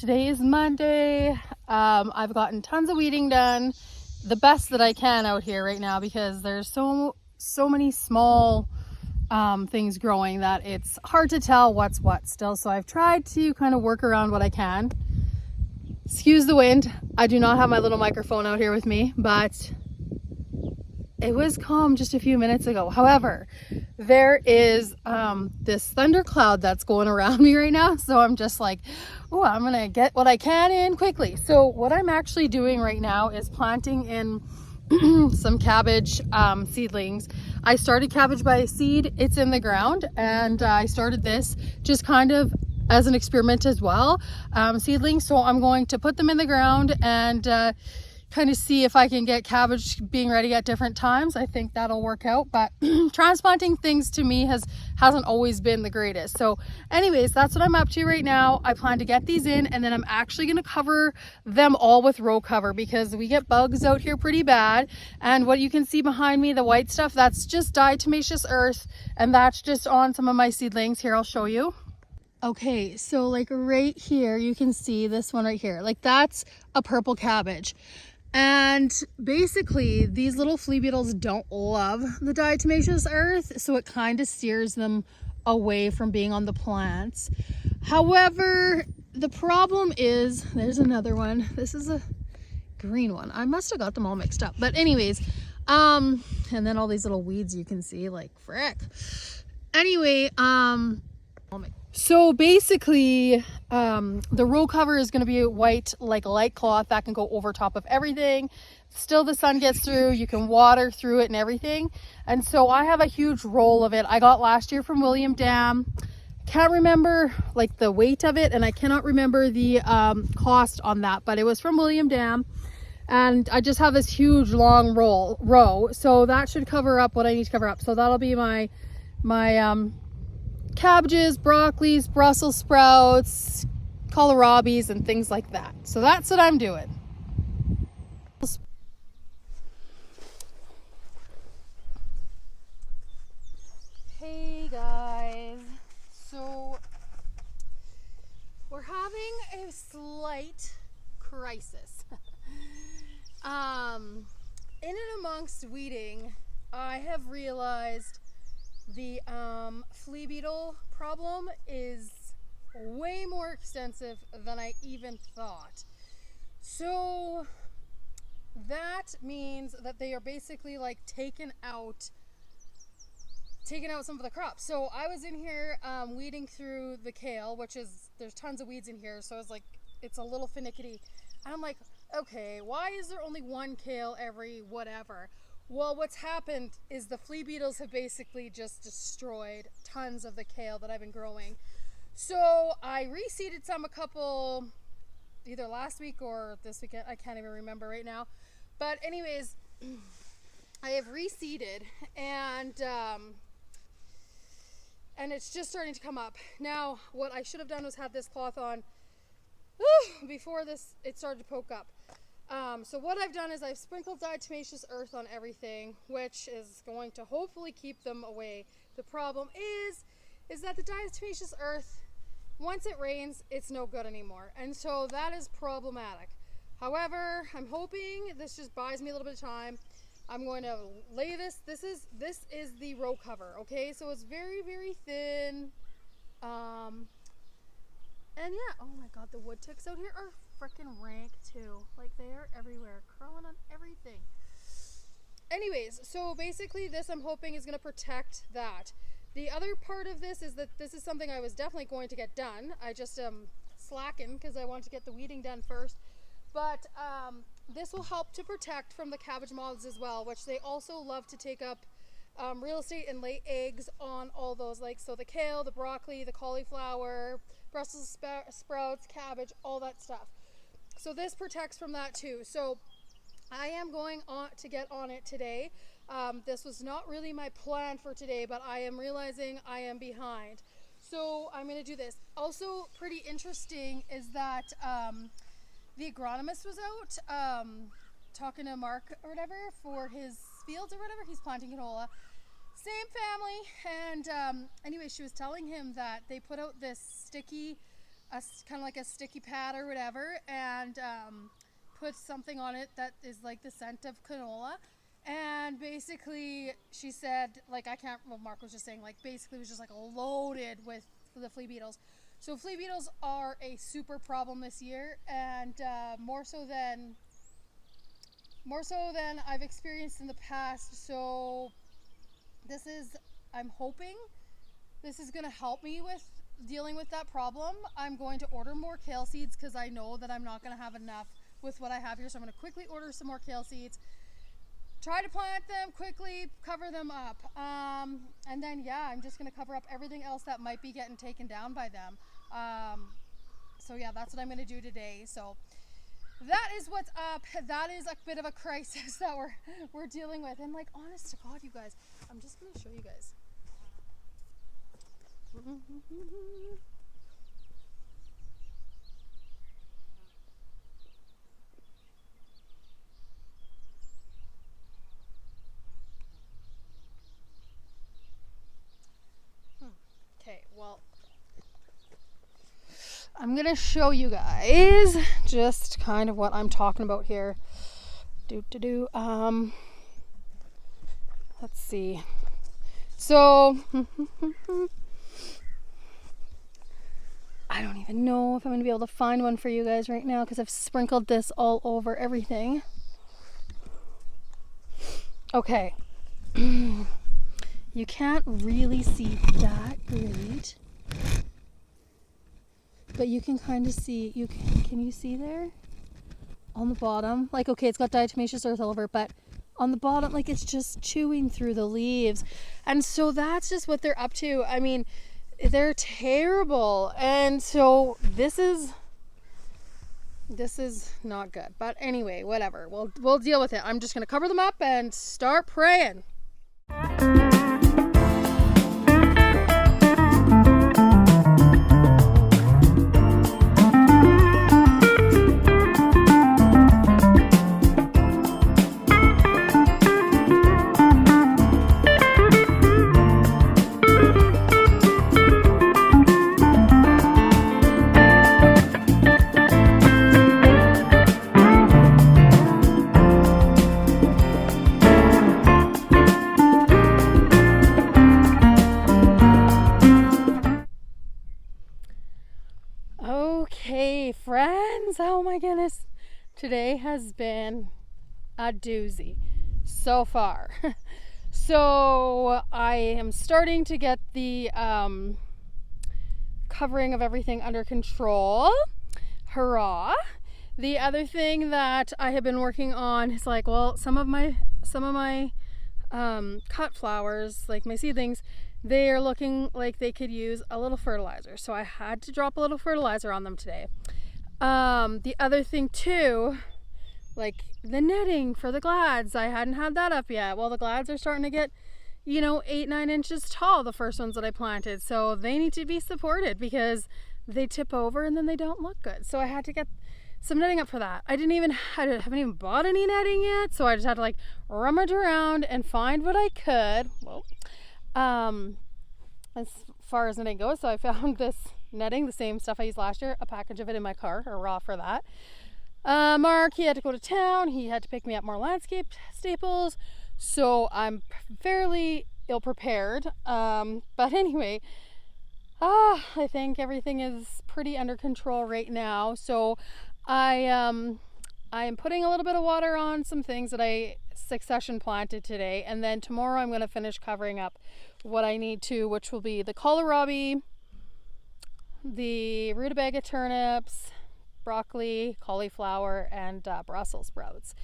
today is Monday. I've gotten tons of weeding done, the best that I can out here right now because there's so many small things growing that it's hard to tell what's what still. So I've tried to kind of work around what I can. Excuse the wind. I do not have my little microphone out here with me, but it was calm just a few minutes ago. However, there is this thundercloud that's going around me right now. So I'm just like, oh, I'm gonna get what I can in quickly. So what I'm actually doing right now is planting in some cabbage seedlings. I started cabbage by seed. It's in the ground, and I started this just kind of as an experiment as well, seedlings. So I'm going to put them in the ground and kind of see if I can get cabbage being ready at different times. I think that'll work out, but transplanting things to me hasn't always been the greatest. So anyways, that's what I'm up to right now. I plan to get these in, and then I'm actually going to cover them all with row cover because we get bugs out here pretty bad. And what you can see behind me, the white stuff, that's just diatomaceous earth, and that's just on some of my seedlings. Here, I'll show you. Okay, so like right here, you can see this one right here. Like that's a purple cabbage. And basically these little flea beetles don't love the diatomaceous earth, so it kind of steers them away from being on the plants. However, the problem is, there's another one. This is a green one. I must have got them all mixed up. But anyways, and then all these little weeds you can see, like frick. Anyway, so basically, the row cover is going to be white, like light cloth that can go over top of everything. Still the sun gets through, you can water through it and everything. And so I have a huge roll of it. I got last year from William Dam. Can't remember like the weight of it, and I cannot remember the cost on that, but it was from William Dam. And I just have this huge long row. So that should cover up what I need to cover up. So that'll be my cabbages, broccolis, Brussels sprouts, kohlrabies, and things like that. So that's what I'm doing. Hey guys, so we're having a slight crisis. In and amongst weeding, I have realized the flea beetle problem is way more extensive than I even thought. So that means that they are basically like taking out some of the crops. So I was in here weeding through the kale, which is, there's tons of weeds in here, so it's like, it's a little finicky. And I'm like, okay, why is there only one kale every whatever? Well, what's happened is the flea beetles have basically just destroyed tons of the kale that I've been growing. So I reseeded some a couple, either last week or this weekend, I can't even remember right now. But anyways, I have reseeded, and it's just starting to come up. Now, what I should have done was have this cloth on before it started to poke up. So what I've done is I've sprinkled diatomaceous earth on everything, which is going to hopefully keep them away. The problem is that the diatomaceous earth, once it rains, it's no good anymore. And so that is problematic. However, I'm hoping this just buys me a little bit of time. I'm going to lay this. This is the row cover, okay? So it's very, very thin. And yeah, oh my God, the wood ticks out here are freaking rank too. Like they are everywhere, crawling on everything. Anyways, so basically this I'm hoping is going to protect that. The other part of this is that this is something I was definitely going to get done. I just slacking because I want to get the weeding done first. But this will help to protect from the cabbage moths as well, which they also love to take up real estate and lay eggs on all those, like so the kale, the broccoli, the cauliflower, Brussels sprouts, cabbage, all that stuff. So this protects from that too. So I am going on to get on it today. This was not really my plan for today, but I am realizing I am behind. So I'm going to do this. Also pretty interesting is that the agronomist was out talking to Mark or whatever for his fields or whatever. He's planting canola. Same family. And anyway, she was telling him that they put out this sticky kind of like a sticky pad or whatever, and put something on it that is like the scent of canola. And basically she said, like, Mark was just saying, like, basically it was just like loaded with the flea beetles. So flea beetles are a super problem this year, and more so than I've experienced in the past. So I'm hoping this is going to help me with dealing with that problem. I'm going to order more kale seeds because I know that I'm not going to have enough with what I have here. So I'm going to quickly order some more kale seeds, try to plant them quickly, cover them up. And then, yeah, I'm just going to cover up everything else that might be getting taken down by them. So yeah, that's what I'm going to do today. So that is what's up. That is a bit of a crisis that we're dealing with. And like, honest to God, you guys, I'm just going to show you guys. Okay, well, I'm gonna show you guys just kind of what I'm talking about here. Let's see. So I don't even know if I'm gonna be able to find one for you guys right now because I've sprinkled this all over everything. Okay. You can't really see that great, but you can kind of see, can you see there? On the bottom, like, okay, it's got diatomaceous earth all over, but on the bottom, like, it's just chewing through the leaves. And so that's just what they're up to. I mean, they're terrible. And so this is not good. But anyway, whatever. We'll deal with it. I'm just going to cover them up and start praying. Okay, friends, oh my goodness, today has been a doozy so far. So I am starting to get the covering of everything under control. Hurrah! The other thing that I have been working on is like, well, some of my cut flowers, like my seedlings, they are looking like they could use a little fertilizer. So I had to drop a little fertilizer on them today. The other thing too, like the netting for the glads, I hadn't had that up yet. Well, the glads are starting to get, 8-9 inches tall, the first ones that I planted. So they need to be supported because they tip over and then they don't look good. So I had to get some netting up for that. I haven't even bought any netting yet. So I just had to like rummage around and find what I could. Well, as far as netting goes, so I found this netting, the same stuff I used last year, a package of it in my car, or raw for that. Mark, he had to go to town. He had to pick me up more landscape staples. So I'm fairly ill prepared. But anyway, I think everything is pretty under control right now. So I am putting a little bit of water on some things that I succession planted today, and then tomorrow I'm going to finish covering up what I need to, which will be the kohlrabi, the rutabaga turnips, broccoli, cauliflower, and Brussels sprouts.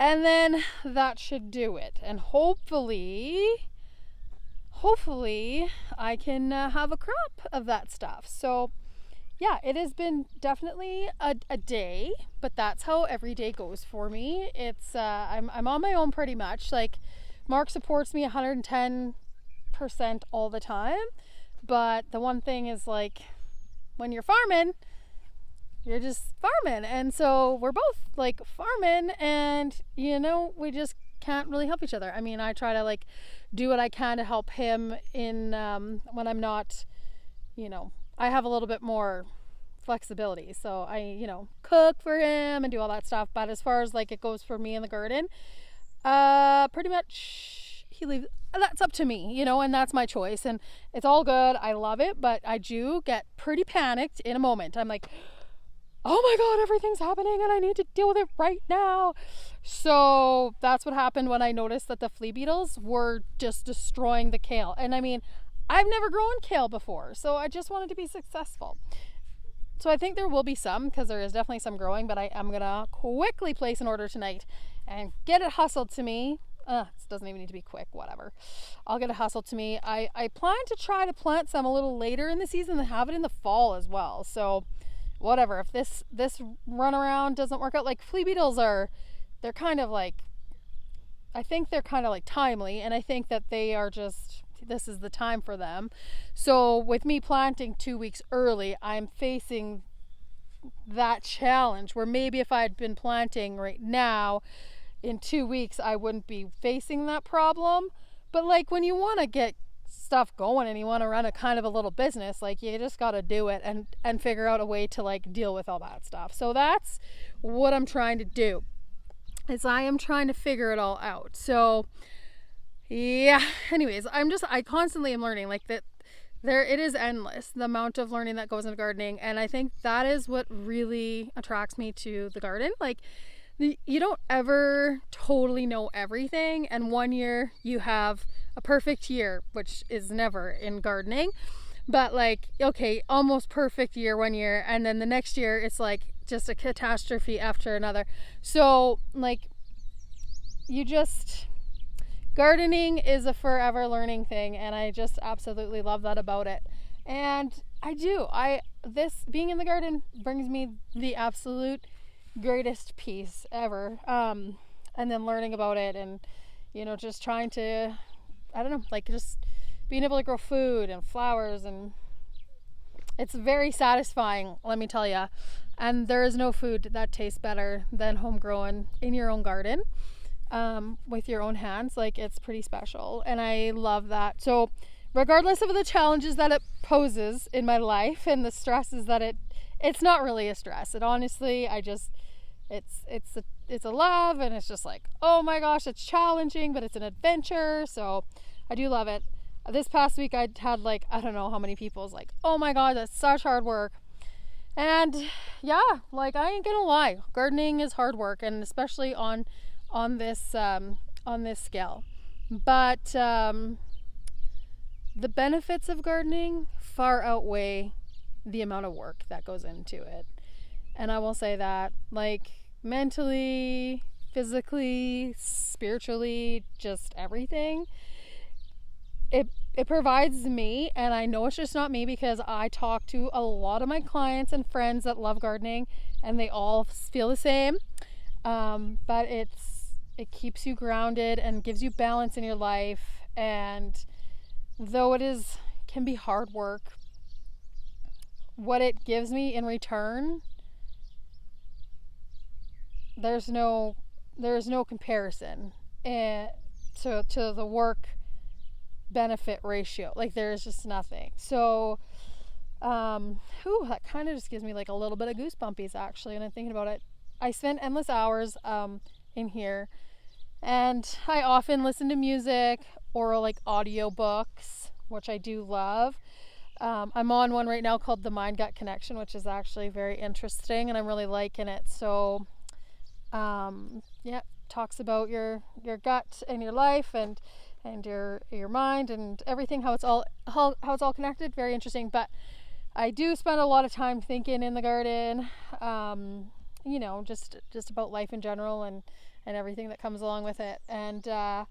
And then that should do it. And hopefully I can have a crop of that stuff. So yeah, it has been definitely a day, but that's how every day goes for me. It's I'm on my own pretty much. Like, Mark supports me 110% all the time, but the one thing is, like, when you're farming, you're just farming, and so we're both like farming, and we just can't really help each other. I mean, I try to like do what I can to help him in when I'm not, I have a little bit more flexibility. So I, cook for him and do all that stuff. But as far as like it goes for me in the garden, pretty much he leaves. That's up to me, and that's my choice. And it's all good. I love it, but I do get pretty panicked in a moment. I'm like, oh my God, everything's happening and I need to deal with it right now. So that's what happened when I noticed that the flea beetles were just destroying the kale. And I mean, I've never grown kale before, so I just wanted to be successful. So I think there will be some, because there is definitely some growing, but I am gonna quickly place an order tonight and get it hustled to me. It doesn't even need to be quick, whatever. I'll get it hustled to me. I plan to try to plant some a little later in the season and have it in the fall as well. So whatever, if this run around doesn't work out, like flea beetles they're kind of like, I think they're kind of like timely, and I think that they are just, this is the time for them. So with me planting 2 weeks early, I'm facing that challenge where maybe if I had been planting right now in 2 weeks, I wouldn't be facing that problem. But like when you want to get stuff going and you want to run a kind of a little business, like you just got to do it and figure out a way to like deal with all that stuff. So that's what I'm trying to do, is I am trying to figure it all out. So yeah, anyways, I constantly am learning, like that. It is endless, the amount of learning that goes into gardening. And I think that is what really attracts me to the garden. Like, you don't ever totally know everything, and one year you have a perfect year, which is never in gardening, but like, okay, almost perfect year one year, and then the next year it's like just a catastrophe after another. So like, gardening is a forever learning thing, and I just absolutely love that about it. And this being in the garden brings me the absolute greatest peace ever. And then learning about it, and just trying to, I don't know, like just being able to grow food and flowers, and it's very satisfying, let me tell you. And there is no food that tastes better than homegrown in your own garden, with your own hands. Like, it's pretty special, and I love that. So regardless of the challenges that it poses in my life and the stresses that it's not really a stress. It honestly, it's a love, and it's just like, oh my gosh, it's challenging, but it's an adventure. So I do love it. This past week I had like, I don't know how many people's like, oh my God, that's such hard work. And yeah, like, I ain't gonna lie, gardening is hard work, and especially on this scale. But the benefits of gardening far outweigh the amount of work that goes into it. And I will say that, like, mentally, physically, spiritually, just everything, it provides me. And I know it's just not me, because I talk to a lot of my clients and friends that love gardening, and they all feel the same. But it keeps you grounded and gives you balance in your life. And though can be hard work, what it gives me in return, there's no comparison to the work benefit ratio. Like, there's just nothing. So that kind of just gives me like a little bit of goosebumpies, actually, and I'm thinking about it. I spend endless hours in here, and I often listen to music or like audiobooks, which I do love. I'm on one right now called The Mind-Gut Connection, which is actually very interesting, and I'm really liking it. So talks about your gut and your life and your mind and everything, how it's all connected. Very interesting. But I do spend a lot of time thinking in the garden, just about life in general and everything that comes along with it. And I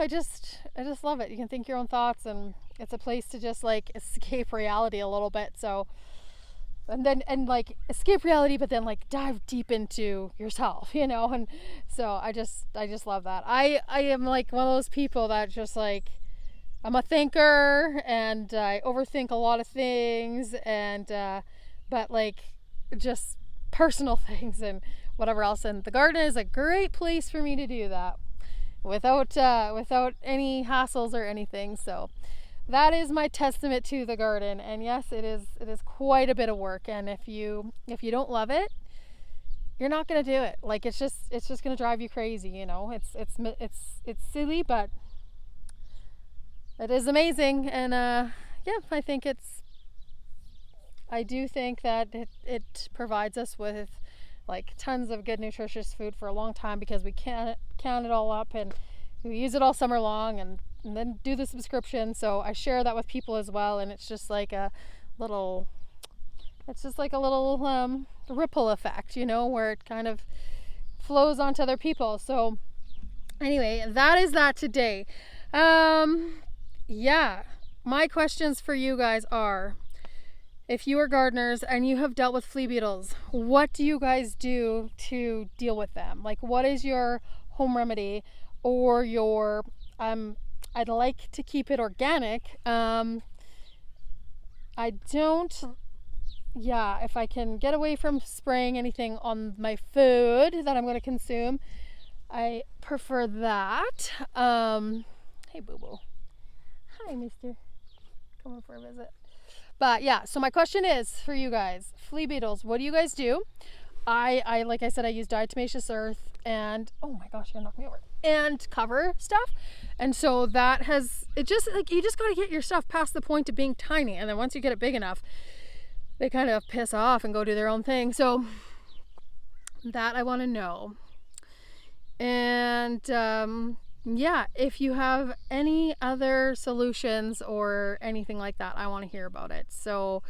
just love it. You can think your own thoughts, and it's a place to just like escape reality a little bit. So and like escape reality, but then like dive deep into yourself, and so I just love that. I am like one of those people that just like, I'm a thinker, and I overthink a lot of things, and but like just personal things and whatever else, and the garden is a great place for me to do that without any hassles or anything. So that is my testament to the garden. And yes, it is quite a bit of work. And if you don't love it, you're not going to do it. Like, it's just going to drive you crazy, you know. It's silly, but it is amazing. And yeah, I do think that it provides us with like tons of good nutritious food for a long time, because we can it all up and we use it all summer long, and then do the subscription. So I share that with people as well, and it's just like a little ripple effect, you know, where it kind of flows onto other people. So anyway, that is that today. Yeah, my questions for you guys are, if you are gardeners and you have dealt with flea beetles, what do you guys do to deal with them? Like, what is your home remedy, or your I'd like to keep it organic. If I can get away from spraying anything on my food that I'm going to consume, I prefer that. Hey, boo-boo. Hi, mister. Coming for a visit. But yeah, so my question is for you guys, flea beetles, what do you guys do? I like I said, I use diatomaceous earth and, oh my gosh, you're gonna knock me over, and cover stuff. And so that has, it just like, you just got to get your stuff past the point of being tiny. And then once you get it big enough, they kind of piss off and go do their own thing. So that I want to know. And yeah, if you have any other solutions or anything like that, I want to hear about it. So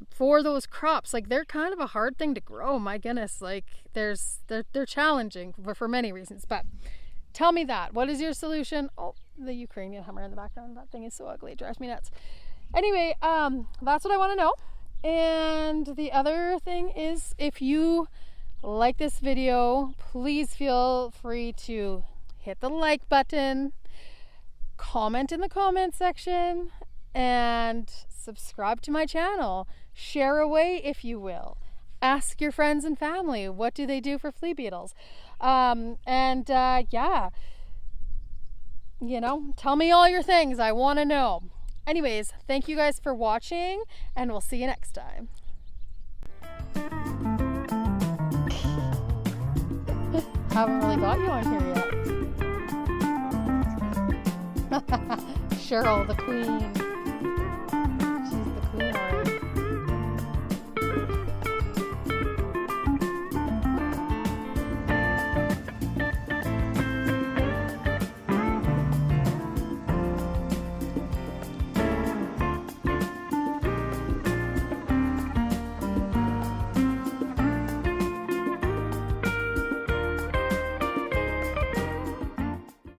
for those crops, like, they're kind of a hard thing to grow. My goodness, like, they're challenging for many reasons. But tell me that. What is your solution? Oh, the Ukrainian hummer in the background. That thing is so ugly. It drives me nuts. Anyway, that's what I want to know. And the other thing is, if you like this video, please feel free to hit the like button, comment in the comment section, and subscribe to my channel. Share away, if you will. Ask your friends and family, what do they do for flea beetles? Yeah, you know, tell me all your things. I want to know. Anyways, thank you guys for watching, and we'll see you next time. Haven't really got you on here yet. Cheryl, the queen.